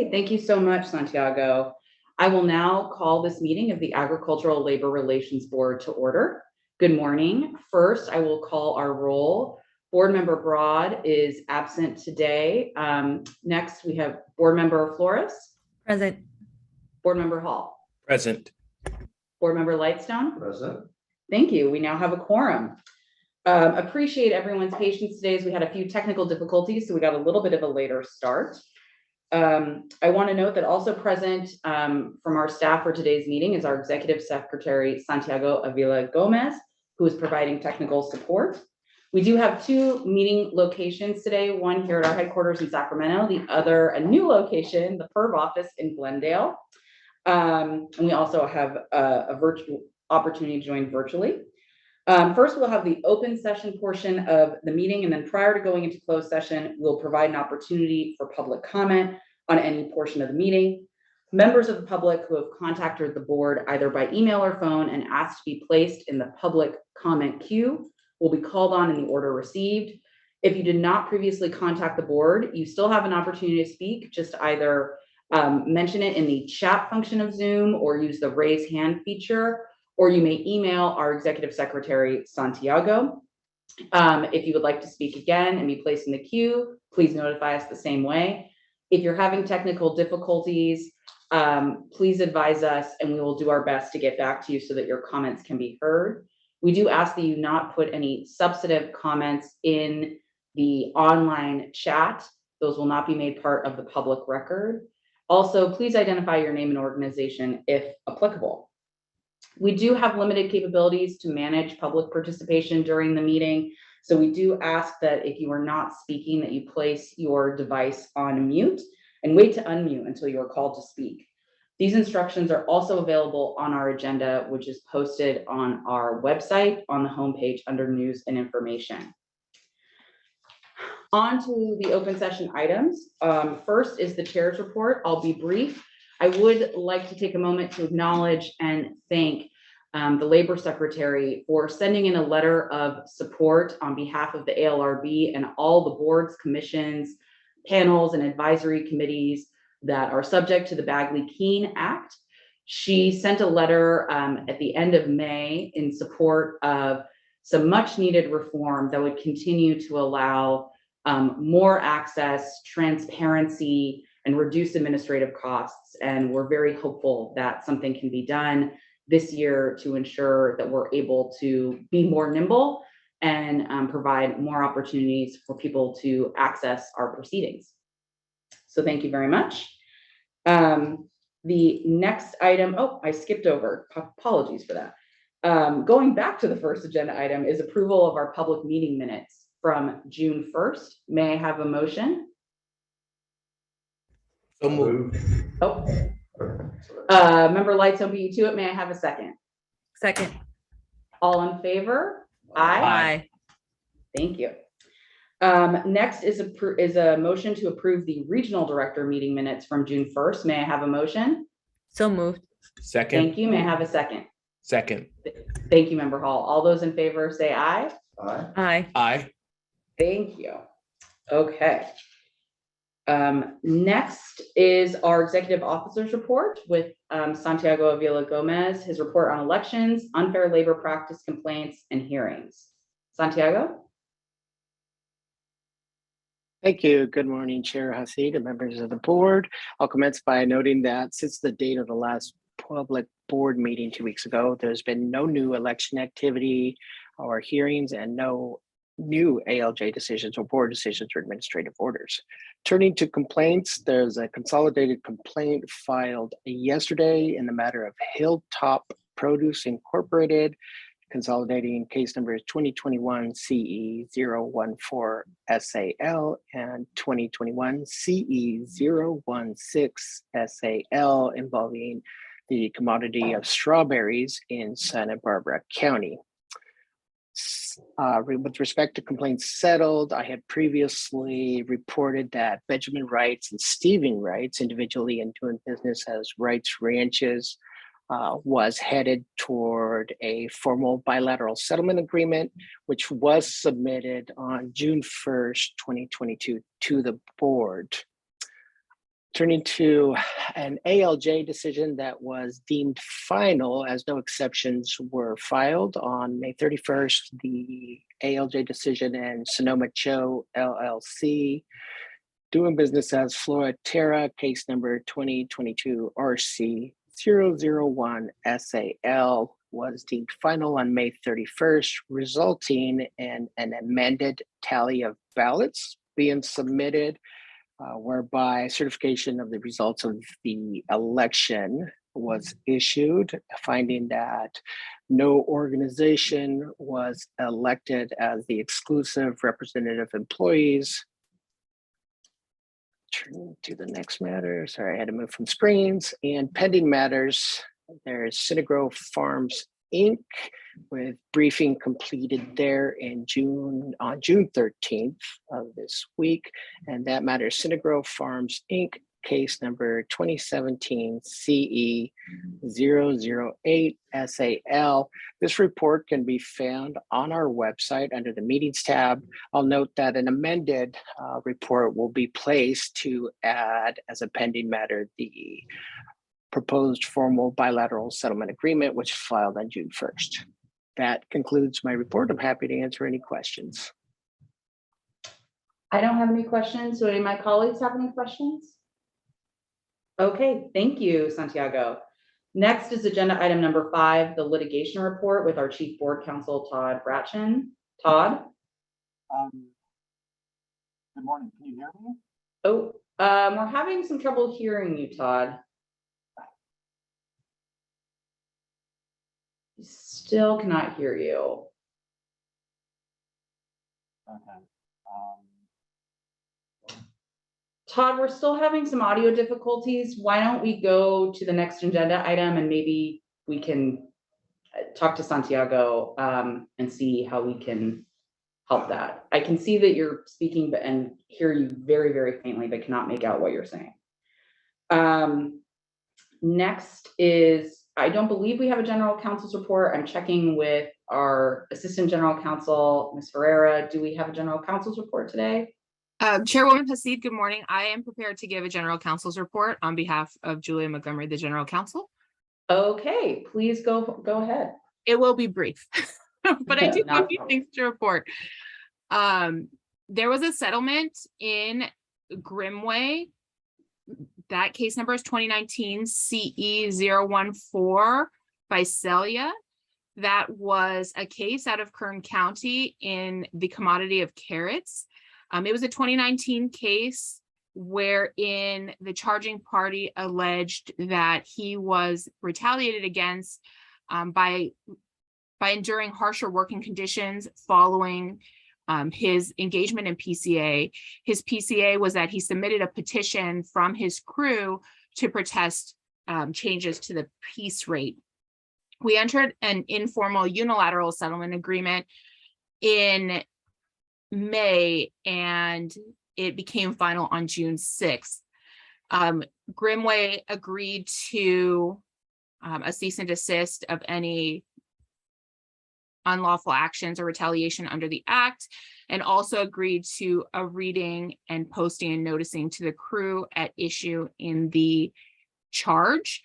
Okay, thank you so much, Santiago. I will now call this meeting of the Agricultural Labor Relations Board to order. Good morning. First, I will call our roll. Board Member Broad is absent today. Next, we have Board Member Flores. Present. Board Member Hall. Present. Board Member Lightstone. Present. Thank you. We now have a quorum. Appreciate everyone's patience today as we had a few technical difficulties, so we got a little bit of a later start. I want to note that also present from our staff for today's meeting is our Executive Secretary, Santiago Avila Gomez, who is providing technical support. We do have two meeting locations today, one here at our headquarters in Sacramento, the other a new location, the PERV office in Glendale. And we also have a virtual opportunity to join virtually. First, we'll have the open session portion of the meeting, and then prior to going into closed session, we'll provide an opportunity for public comment on any portion of the meeting. Members of the public who have contacted the board either by email or phone and asked to be placed in the public comment queue will be called on in the order received. If you did not previously contact the board, you still have an opportunity to speak. Just either mention it in the chat function of Zoom or use the raise hand feature, or you may email our Executive Secretary, Santiago. If you would like to speak again and be placed in the queue, please notify us the same way. If you're having technical difficulties, please advise us and we will do our best to get back to you so that your comments can be heard. We do ask that you not put any substantive comments in the online chat. Those will not be made part of the public record. Also, please identify your name and organization if applicable. We do have limited capabilities to manage public participation during the meeting. So we do ask that if you are not speaking, that you place your device on mute and wait to unmute until you are called to speak. These instructions are also available on our agenda, which is posted on our website on the homepage under News and Information. On to the open session items. First is the chair's report. I'll be brief. I would like to take a moment to acknowledge and thank the Labor Secretary for sending in a letter of support on behalf of the ALRB and all the boards, commissions, panels, and advisory committees that are subject to the Bagley-Keene Act. She sent a letter at the end of May in support of some much needed reform that would continue to allow more access, transparency, and reduce administrative costs. And we're very hopeful that something can be done this year to ensure that we're able to be more nimble and provide more opportunities for people to access our proceedings. So thank you very much. The next item, oh, I skipped over, apologies for that. Going back to the first agenda item is approval of our public meeting minutes from June 1st. May I have a motion? So moved. Oh, Member Lightstone beat you to it. May I have a second? Second. All in favor? Aye. Aye. Thank you. Next is a motion to approve the regional director meeting minutes from June 1st. May I have a motion? So moved. Second. Thank you. May I have a second? Second. Thank you, Member Hall. All those in favor say aye. Aye. Aye. Aye. Thank you. Okay. Next is our executive officers report with Santiago Avila Gomez, his report on elections, unfair labor practice complaints, and hearings. Santiago? Thank you. Good morning, Chair Hasid and members of the board. I'll commence by noting that since the date of the last public board meeting 2 weeks ago, there's been no new election activity or hearings and no new ALJ decisions or board decisions or administrative orders. Turning to complaints, there's a consolidated complaint filed yesterday in the matter of Hilltop Produce Incorporated, consolidating case numbers 2021 CE 014 SAL and 2021 CE 016 SAL involving the commodity of strawberries in Santa Barbara County. With respect to complaints settled, I had previously reported that Benjamin Wrights and Stephen Wrights, individually and doing business as Wrights Ranches, was headed toward a formal bilateral settlement agreement, which was submitted on June 1st, 2022 to the board. Turning to an ALJ decision that was deemed final as no exceptions were filed on May 31st, the ALJ decision in Sonoma Joe LLC, doing business as Flora Terra, case number 2022 RC 001 SAL, was deemed final on May 31st, resulting in an amended tally of ballots being submitted, whereby certification of the results of the election was issued, finding that no organization was elected as the exclusive representative employees. Turn to the next matter. Sorry, I had to move from screens. And pending matters, there's Cinegrove Farms Inc. with briefing completed there on June 13th of this week. And that matter is Cinegrove Farms Inc. case number 2017 CE 008 SAL. This report can be found on our website under the meetings tab. I'll note that an amended report will be placed to add as a pending matter the proposed formal bilateral settlement agreement, which filed on June 1st. That concludes my report. I'm happy to answer any questions. I don't have any questions. Do any of my colleagues have any questions? Okay, thank you, Santiago. Next is agenda item number 5, the litigation report with our Chief Board Counsel, Todd Bratchen. Todd? Good morning. Can you hear me? Oh, we're having some trouble hearing you, Todd. Still cannot hear you. Okay. Todd, we're still having some audio difficulties. Why don't we go to the next agenda item and maybe we can talk to Santiago and see how we can help that. I can see that you're speaking and hear you very, very faintly, but cannot make out what you're saying. Next is, I don't believe we have a general counsel's report. I'm checking with our assistant general counsel, Ms. Ferreira. Do we have a general counsel's report today? Chairwoman Hasid, good morning. I am prepared to give a general counsel's report on behalf of Julia Montgomery, the general counsel. Okay, please go ahead. It will be brief, but I do have a few things to report. There was a settlement in Grimway. That case number is 2019 CE 014 Visalia. That was a case out of Kern County in the commodity of carrots. It was a 2019 case wherein the charging party alleged that he was retaliated against by enduring harsher working conditions following his engagement in PCA. His PCA was that he submitted a petition from his crew to protest changes to the piece rate. We entered an informal unilateral settlement agreement in May, and it became final on June 6th. Grimway agreed to a cease and desist of any unlawful actions or retaliation under the act, and also agreed to a reading and posting and noticing to the crew at issue in the charge.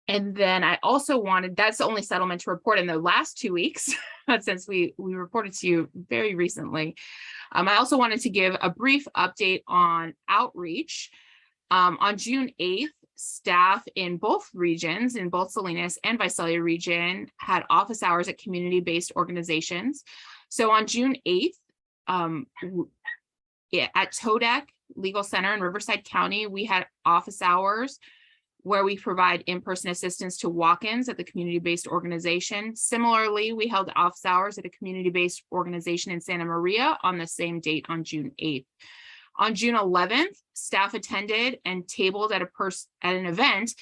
And then I also wanted, that's the only settlement to report in the last 2 weeks, since we reported to you very recently. I also wanted to give a brief update on outreach. On June 8th, staff in both regions, in both Salinas and Visalia region, had office hours at community-based organizations. So on June 8th, at Todek Legal Center in Riverside County, we had office hours where we provide in-person assistance to walk-ins at the community-based organization. Similarly, we held office hours at a community-based organization in Santa Maria on the same date on June 8th. On June 11th, staff attended and tabled at an event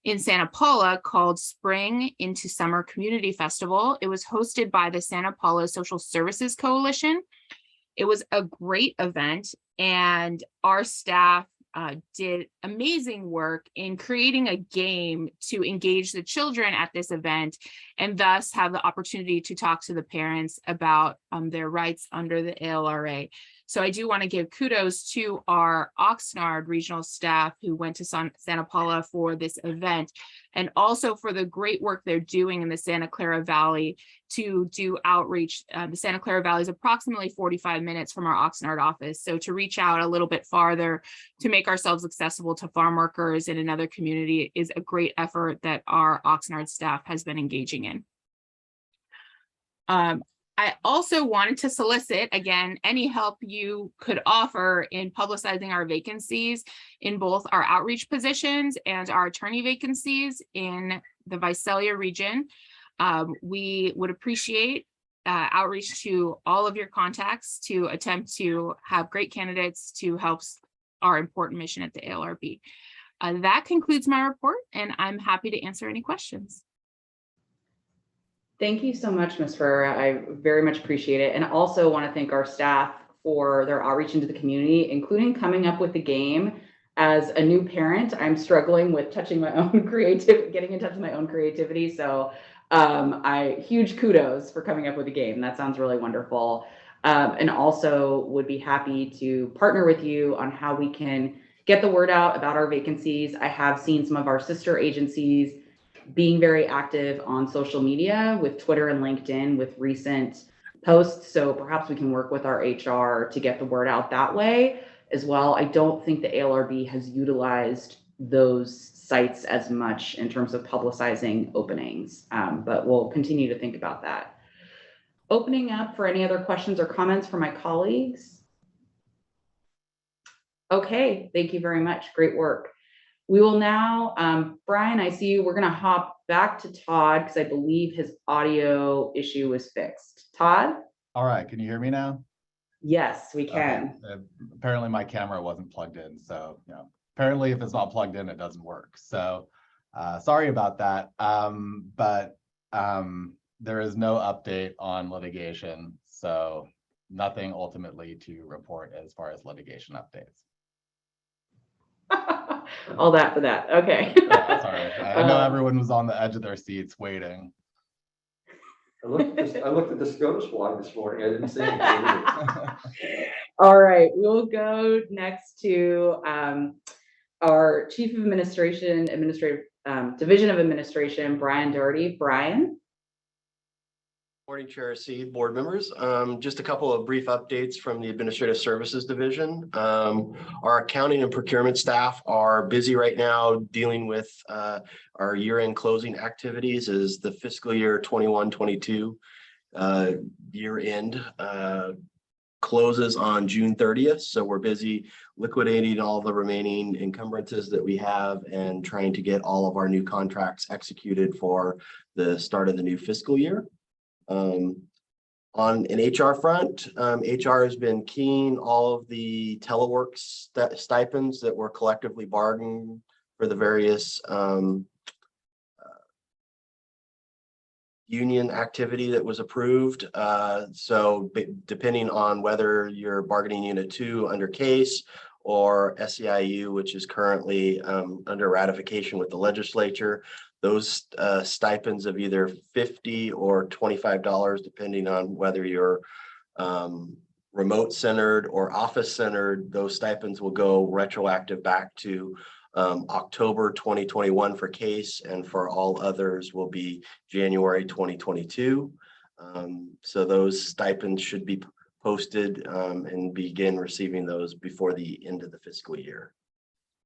in Santa Paula called Spring into Summer Community Festival. It was hosted by the Santa Paula Social Services Coalition. It was a great event, and our staff did amazing work in creating a game to engage the children at this event, and thus have the opportunity to talk to the parents about their rights under the ALRA. So I do want to give kudos to our Oxnard regional staff who went to Santa Paula for this event, and also for the great work they're doing in the Santa Clara Valley to do outreach. The Santa Clara Valley is approximately 45 minutes from our Oxnard office. So to reach out a little bit farther to make ourselves accessible to farm workers in another community is a great effort that our Oxnard staff has been engaging in. I also wanted to solicit, again, any help you could offer in publicizing our vacancies in both our outreach positions and our attorney vacancies in the Visalia region. We would appreciate outreach to all of your contacts to attempt to have great candidates to help our important mission at the ALRB. That concludes my report, and I'm happy to answer any questions. Thank you so much, Ms. Ferreira. I very much appreciate it. And also want to thank our staff for their outreach into the community, including coming up with the game. As a new parent, I'm struggling with touching my own creativity, getting in touch with my own creativity. So huge kudos for coming up with a game. That sounds really wonderful. And also would be happy to partner with you on how we can get the word out about our vacancies. I have seen some of our sister agencies being very active on social media with Twitter and LinkedIn with recent posts. So perhaps we can work with our HR to get the word out that way as well. I don't think the ALRB has utilized those sites as much in terms of publicizing openings, but we'll continue to think about that. Opening up for any other questions or comments from my colleagues. Okay, thank you very much. Great work. We will now, Brian, I see you. We're going to hop back to Todd because I believe his audio issue was fixed. Todd? All right, can you hear me now? Yes, we can. Okay. Apparently my camera wasn't plugged in, so apparently if it's not plugged in, it doesn't work. So sorry about that. But there is no update on litigation, so nothing ultimately to report as far as litigation updates. All that for that. Okay. Yeah, sorry. I know everyone was on the edge of their seats waiting. I looked at the SCOTUS blog this morning. I didn't see anything. All right, we'll go next to our Chief of Administration, Division of Administration, Brian Doherty. Brian? Morning, Chair C, board members. Just a couple of brief updates from the Administrative Services Division. Our accounting and procurement staff are busy right now dealing with our year-end closing activities as the fiscal year 21-22 year-end closes on June 30th. So we're busy liquidating all the remaining encumbrances that we have and trying to get all of our new contracts executed for the start of the new fiscal year. On an HR front, HR has been keying all of the telework stipends that were collectively bargained for the various union activity that was approved. So depending on whether you're bargaining unit 2 under case or SEIU, which is currently under ratification with the legislature, those stipends of either $50 or $25, depending on whether you're remote centered or office centered, those stipends will go retroactive back to October 2021 for case, and for all others will be January 2022. So those stipends should be posted and begin receiving those before the end of the fiscal year.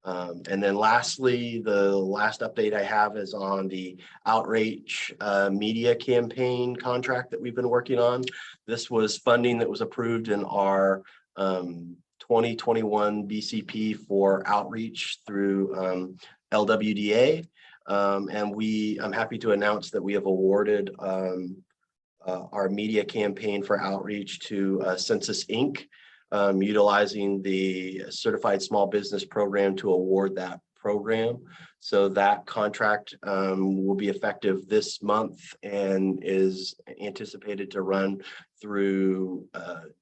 And then lastly, the last update I have is on the outreach media campaign contract that we've been working on. This was funding that was approved in our 2021 BCP for outreach through LWDA. And I'm happy to announce that we have awarded our media campaign for outreach to Census Inc., utilizing the Certified Small Business Program to award that program. So that contract will be effective this month and is anticipated to run through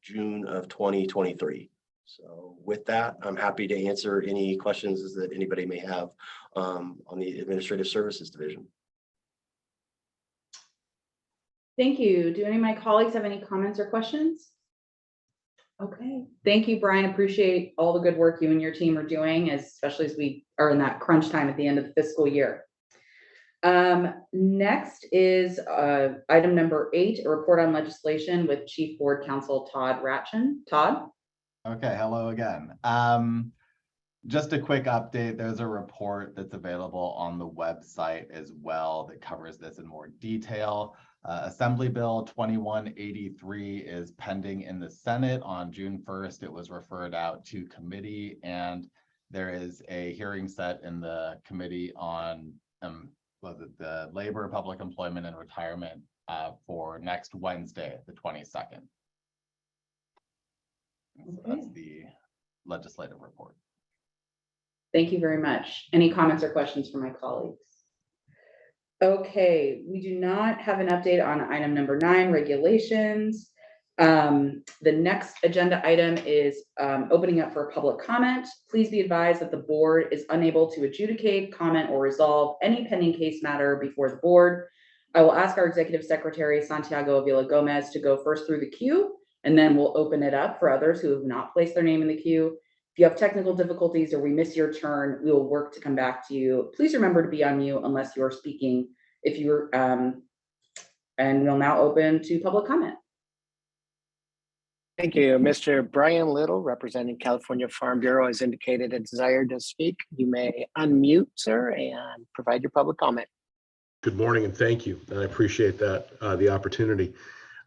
June of 2023. So with that, I'm happy to answer any questions that anybody may have on the Administrative Services Division. Thank you. Do any of my colleagues have any comments or questions? Okay, thank you, Brian. Appreciate all the good work you and your team are doing, especially as we are in that crunch time at the end of the fiscal year. Next is item number 8, a report on legislation with Chief Board Counsel Todd Ratchen. Todd? Okay, hello again. Just a quick update. There's a report that's available on the website as well that covers this in more detail. Assembly Bill 2183 is pending in the Senate. On June 1st, it was referred out to committee, and there is a hearing set in the committee on the Labor, Public Employment, and Retirement for next Wednesday, the 22nd. So that's the legislative report. Thank you very much. Any comments or questions from my colleagues? Okay, we do not have an update on item number 9, regulations. The next agenda item is opening up for public comment. Please be advised that the board is unable to adjudicate, comment, or resolve any pending case matter before the board. I will ask our executive secretary, Santiago Avila Gomez, to go first through the queue, and then we'll open it up for others who have not placed their name in the queue. If you have technical difficulties or we miss your turn, we will work to come back to you. Please remember to be on mute unless you're speaking. If you're, and we'll now open to public comment. Thank you. Mr. Brian Little, representing California Farm Bureau, has indicated a desire to speak. You may unmute, sir, and provide your public comment. Good morning and thank you. And I appreciate that, the opportunity.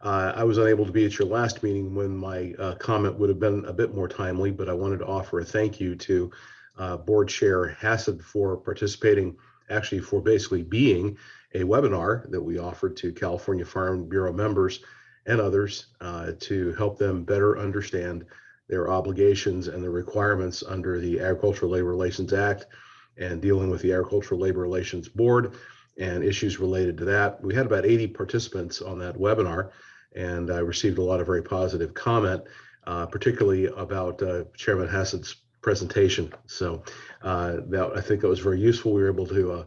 I was unable to be at your last meeting when my comment would have been a bit more timely, but I wanted to offer a thank you to Board Chair Hassett for participating, actually for basically being a webinar that we offered to California Farm Bureau members and others to help them better understand their obligations and the requirements under the Agricultural Labor Relations Act and dealing with the Agricultural Labor Relations Board and issues related to that. We had about 80 participants on that webinar, and I received a lot of very positive comment, particularly about Chairman Hassett's presentation. So I think that was very useful. We were able to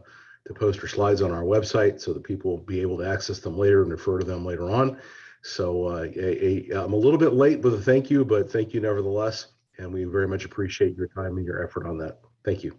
post our slides on our website so that people will be able to access them later and refer to them later on. So I'm a little bit late with a thank you, but thank you nevertheless. And we very much appreciate your time and your effort on that. Thank you.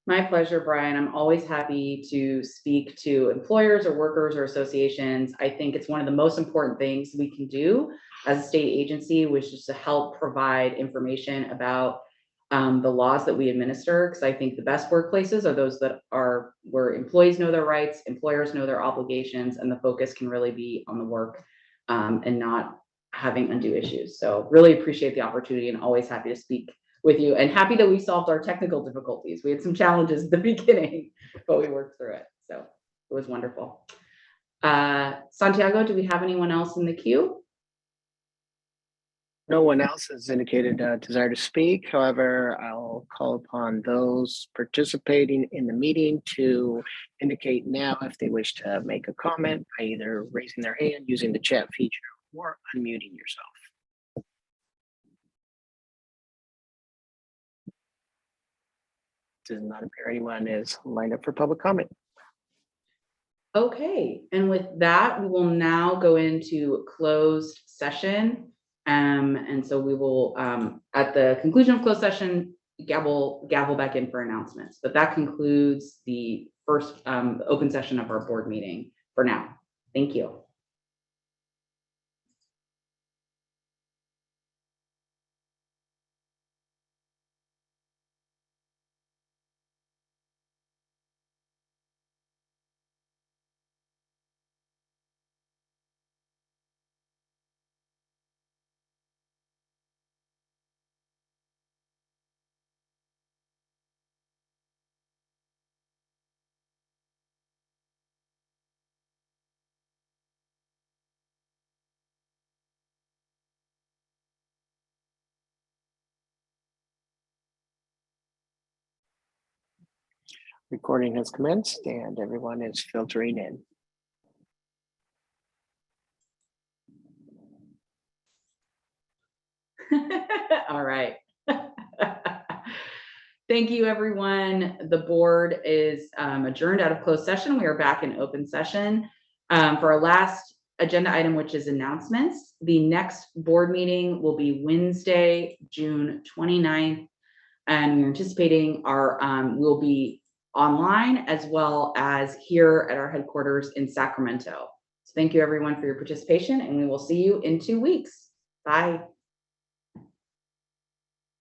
My pleasure, Brian. I'm always happy to speak to employers or workers or associations. I think it's one of the most important things we can do as a state agency, which is to help provide information about the laws that we administer, because I think the best workplaces are those that are where employees know their rights, employers know their obligations, and the focus can really be on the work and not having undue issues. So really appreciate the opportunity and always happy to speak with you, and happy that we solved our technical difficulties. We had some challenges at the beginning, but we worked through it. So it was wonderful. Santiago, do we have anyone else in the queue? No one else has indicated a desire to speak. However, I'll call upon those participating in the meeting to indicate now if they wish to make a comment by either raising their hand, using the chat feature, or unmuting yourself. Does not appear anyone is lined up for public comment. Okay, and with that, we will now go into closed session. And so we will, at the conclusion of closed session, gavel back in for announcements. But that concludes the first open session of our board meeting for now. Thank you. Recording has commenced and everyone is filtering in. All right. Thank you, everyone. The board is adjourned out of closed session. We are back in open session. For our last agenda item, which is announcements. The next board meeting will be Wednesday, June 29th. And we're anticipating we'll be online as well as here at our headquarters in Sacramento. So thank you everyone for your participation, and we will see you in 2 weeks. Bye.